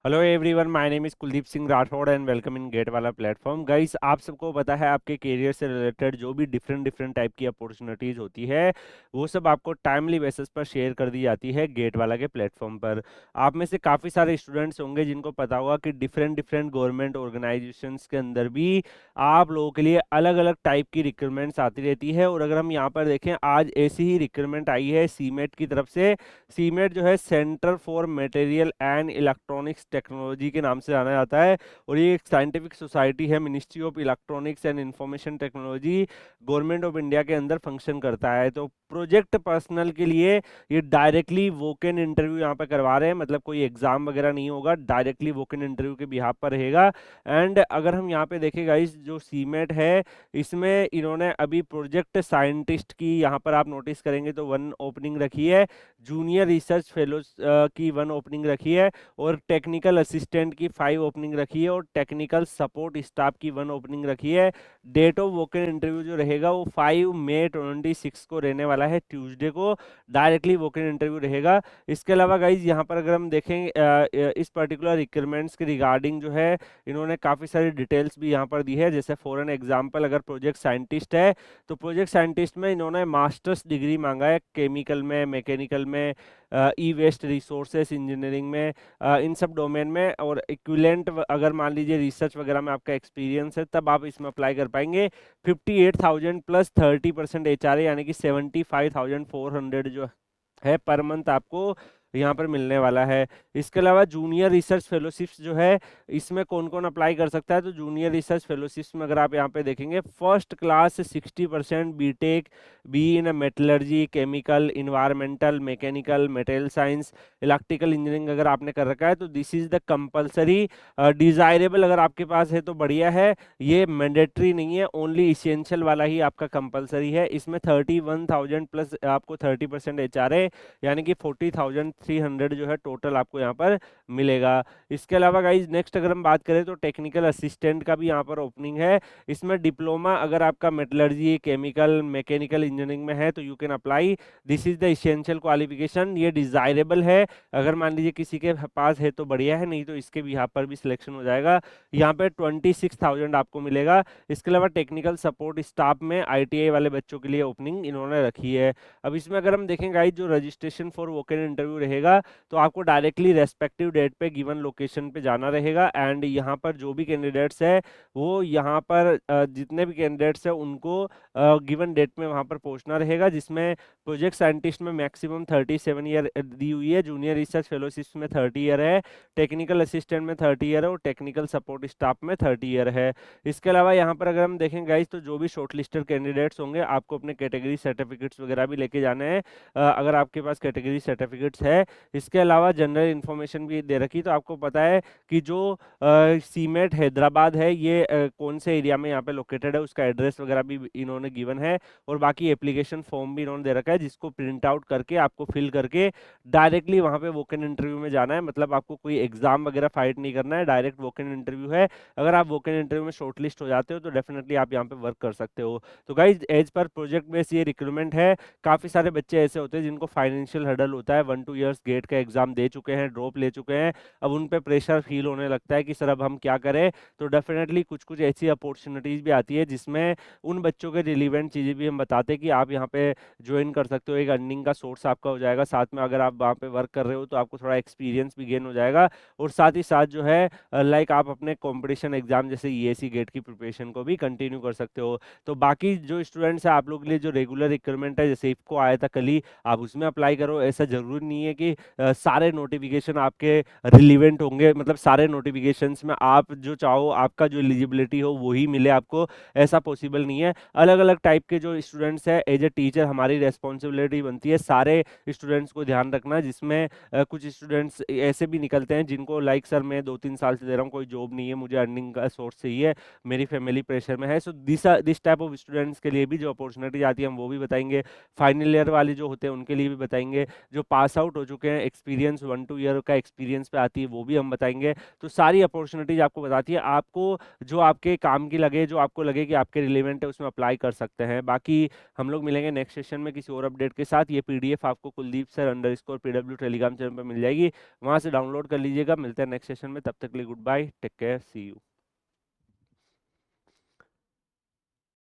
Hello everyone, my name is Kuldeep Singh Rathore and welcome in GATE वाला platform. Guys, आप सबको पता है आपके करियर से रिलेटेड जो भी डिफरेंट डिफरेंट टाइप की अपॉर्चुनिटीज़ होती है वो सब आपको टाइमली बेसिस पर शेयर कर दी जाती है गेट वाला के प्लेटफॉर्म पर। आप में से काफ़ी सारे स्टूडेंट्स होंगे जिनको पता होगा कि डिफरेंट डिफरेंट गवर्नमेंट ऑर्गेनाइजेशंस के अंदर भी आप लोगों के लिए अलग अलग टाइप की रिक्रूटमेंट्स आती रहती है। और अगर हम यहाँ पर देखें, आज ऐसी ही रिक्रूटमेंट आई है सीमेट की तरफ से। सीमेट जो है centre for material and electronics technology के नाम से जाना जाता है। और ये एक साइंटिफिक सोसाइटी है, ministry of electronics and information technology, government of India के अंदर फंक्शन करता है। तो प्रोजेक्ट पर्सनल के लिए ये डायरेक्टली वोक इन इंटरव्यू यहाँ पे करवा रहे हैं, मतलब कोई एग्जाम वगैरह नहीं होगा, डायरेक्टली वोक इन इंटरव्यू के बिहाफ पर रहेगा। एंड अगर हम यहाँ पे देखें गाइस, जो सीमेट है इसमें इन्होंने अभी प्रोजेक्ट साइंटिस्ट की यहाँ पर आप नोटिस करेंगे तो 1 ओपनिंग रखी है, जूनियर रिसर्च फेलोज की 1 ओपनिंग रखी है, और टेक्निकल असिस्टेंट की 5 ओपनिंग रखी है, और टेक्निकल सपोर्ट स्टाफ की 1 ओपनिंग रखी है। डेट ऑफ वोकन इंटरव्यू जो रहेगा वो 5 मई 26 को रहने वाला है, ट्यूसडे को डायरेक्टली वोकन इंटरव्यू रहेगा। इसके अलावा गाइज यहाँ पर अगर हम देखें इस पर्टिकुलर रिक्वायरमेंट्स के रिगार्डिंग जो है इन्होंने काफ़ी सारी डिटेल्स भी यहाँ पर दी है। जैसे फॉर एन एग्जाम्पल, अगर प्रोजेक्ट साइंटिस्ट है तो प्रोजेक्ट साइंटिस्ट में इन्होंने मास्टर्स डिग्री मांगा है, केमिकल में, मैकेनिकल में, ई वेस्ट रिसोर्सेस इंजीनियरिंग में, इन सब डोमेन में। और इक्विवेलेंट अगर मान लीजिए रिसर्च वगैरह में आपका एक्सपीरियंस है तब आप इसमें अप्लाई कर पाएंगे। 58,000 प्लस 30% एचआरए यानी कि 75,400 जो है पर मंथ आपको यहाँ पर मिलने वाला है। इसके अलावा जूनियर रिसर्च फेलोशिप्स जो है इसमें कौन कौन अप्लाई कर सकता है, तो जूनियर रिसर्च फेलोशिप्स में अगर आप यहाँ पे देखेंगे, first class 60% BTech, B in metallurgy, chemical, environmental, mechanical, material science, electrical engineering अगर आपने कर रखा है तो this is the compulsory. Desirable अगर आपके पास है तो बढ़िया है, ये मैंडेटरी नहीं है, ओनली इसेंशियल वाला ही आपका कंपलसरी है। इसमें 31,000 प्लस आपको 30% एचआरए यानी कि 40,300 जो है टोटल आपको यहाँ पर मिलेगा। इसके अलावा गाइज नेक्स्ट अगर हम बात करें तो टेक्निकल असिस्टेंट का भी यहाँ पर ओपनिंग है। इसमें डिप्लोमा अगर आपका मेटलर्जी, केमिकल, मैकेनिकल इंजीनियरिंग में है तो you can apply, this is the essential qualification. ये डिजायरेबल है, अगर मान लीजिए किसी के पास है तो बढ़िया है, नहीं तो इसके भी यहाँ पर भी सिलेक्शन हो जाएगा। यहाँ पे 26,000 आपको मिलेगा। इसके अलावा टेक्निकल सपोर्ट स्टाफ में आईटीआई वाले बच्चों के लिए ओपनिंग इन्होंने रखी है। अब इसमें अगर हम देखें गाइज, जो रजिस्ट्रेशन फॉर वोकन इंटरव्यू रहेगा तो आपको डायरेक्टली रेस्पेक्टिव डेट पे गिवन लोकेशन पे जाना रहेगा। एंड यहाँ पर जो भी कैंडिडेट्स है वो यहाँ पर जितने भी कैंडिडेट्स हैं उनको गिवन डेट में वहाँ पर पहुँचना रहेगा, जिसमें प्रोजेक्ट साइंटिस्ट में मैक्सिमम 37 ईयर दी हुई है, जूनियर रिसर्च फेलोशिप में 30 ईयर है, टेक्निकल असिस्टेंट में 30 ईयर है, और टेक्निकल सपोर्ट स्टाफ में 30 ईयर है। इसके अलावा यहाँ पर अगर हम देखें गाइज, तो जो भी शॉर्टलिस्टेड कैंडिडेट्स होंगे आपको अपने कैटेगरी सर्टिफिकेट्स वगैरह भी लेके जाने हैं, अगर आपके पास कैटेगरी सर्टिफिकेट्स है। इसके अलावा जनरल इन्फॉर्मेशन भी दे रखी, तो आपको पता है कि जो सीमेट हैदराबाद है ये कौन से एरिया में यहाँ पे लोकेटेड है, उसका एड्रेस वगैरह भी इन्होंने गिवन है। और बाकी एप्लीकेशन फॉर्म भी इन्होंने दे रखा है, जिसको प्रिंट आउट करके आपको फिल करके डायरेक्टली वहाँ पे वोकन इंटरव्यू में जाना है। मतलब आपको कोई एग्जाम वगैरह फाइट नहीं करना है, डायरेक्ट वोकन इंटरव्यू है। अगर आप वोकन इंटरव्यू में शॉर्टलिस्ट हो जाते हो तो डेफिनेटली आप यहाँ पे वर्क कर सकते हो। तो guys as per project base ये रिक्रूटमेंट है। काफ़ी सारे बच्चे ऐसे होते हैं जिनको फाइनेंशियल हर्डल होता है, 1-2 ईयर्स गेट का एग्जाम दे चुके हैं, ड्रॉप ले चुके हैं, अब उन पे प्रेशर फील होने लगता है कि सर अब हम क्या करें। तो डेफिनेटली कुछ कुछ ऐसी अपॉर्चुनिटीज़ भी आती है जिसमें उन बच्चों के रिलीवेंट चीज़ें भी हम बताते हैं कि आप यहाँ पे ज्वाइन कर सकते हो, एक अर्निंग का सोर्स आपका हो जाएगा, साथ में अगर आप वहाँ पे वर्क कर रहे हो तो आपको थोड़ा एक्सपीरियंस भी गेन हो जाएगा। और साथ ही साथ जो है लाइक आप अपने कॉम्पिटिशन एग्जाम जैसे ईएसी गेट की प्रिपरेशन को भी कंटिन्यू कर सकते हो। तो बाकी जो स्टूडेंट्स हैं आप लोग के लिए जो रेगुलर रिक्वायरमेंट है, जैसे इफको आया था कल ही, आप उसमें अप्लाई करो। ऐसा जरूरी नहीं है कि सारे नोटिफिकेशन आपके रिलीवेंट होंगे, मतलब सारे नोटिफिकेशंस में आप जो चाहो आपका जो एलिजिबिलिटी हो वही मिले आपको, ऐसा पॉसिबल नहीं है। अलग अलग टाइप के जो स्टूडेंट्स हैं, एज ए टीचर हमारी रेस्पॉन्सिबिलिटी बनती है सारे स्टूडेंट्स को ध्यान रखना, जिसमें कुछ स्टूडेंट्स ऐसे भी निकलते हैं जिनको लाइक सर मैं 2-3 साल से दे रहा हूँ, कोई जॉब नहीं है, मुझे अर्निंग का सोर्स चाहिए, मेरी फैमिली प्रेशर में है। So this type of students के लिए भी जो अपॉर्चुनिटी आती है हम वो भी बताएंगे। फाइनल ईयर वाले जो होते हैं उनके लिए भी बताएंगे। जो पास आउट हो चुके हैं, एक्सपीरियंस 1-2 ईयर का एक्सपीरियंस पे आती है वो भी हम बताएंगे। तो सारी अपॉर्चुनिटीज आपको बताती है, आपको जो आपके काम की लगे, जो आपको लगे कि आपके रिलेवेंट है, उसमें अप्लाई कर सकते हैं। बाकी हम लोग मिलेंगे नेक्स्ट सेशन में किसी और अपडेट के साथ। ये पीडीएफ आपको Kuldeep sir underscore PW Telegram channel पर मिल जाएगी, वहां से डाउनलोड कर लीजिएगा। मिलते हैं नेक्स्ट सेशन में, तब तक के लिए good bye, take care, see you.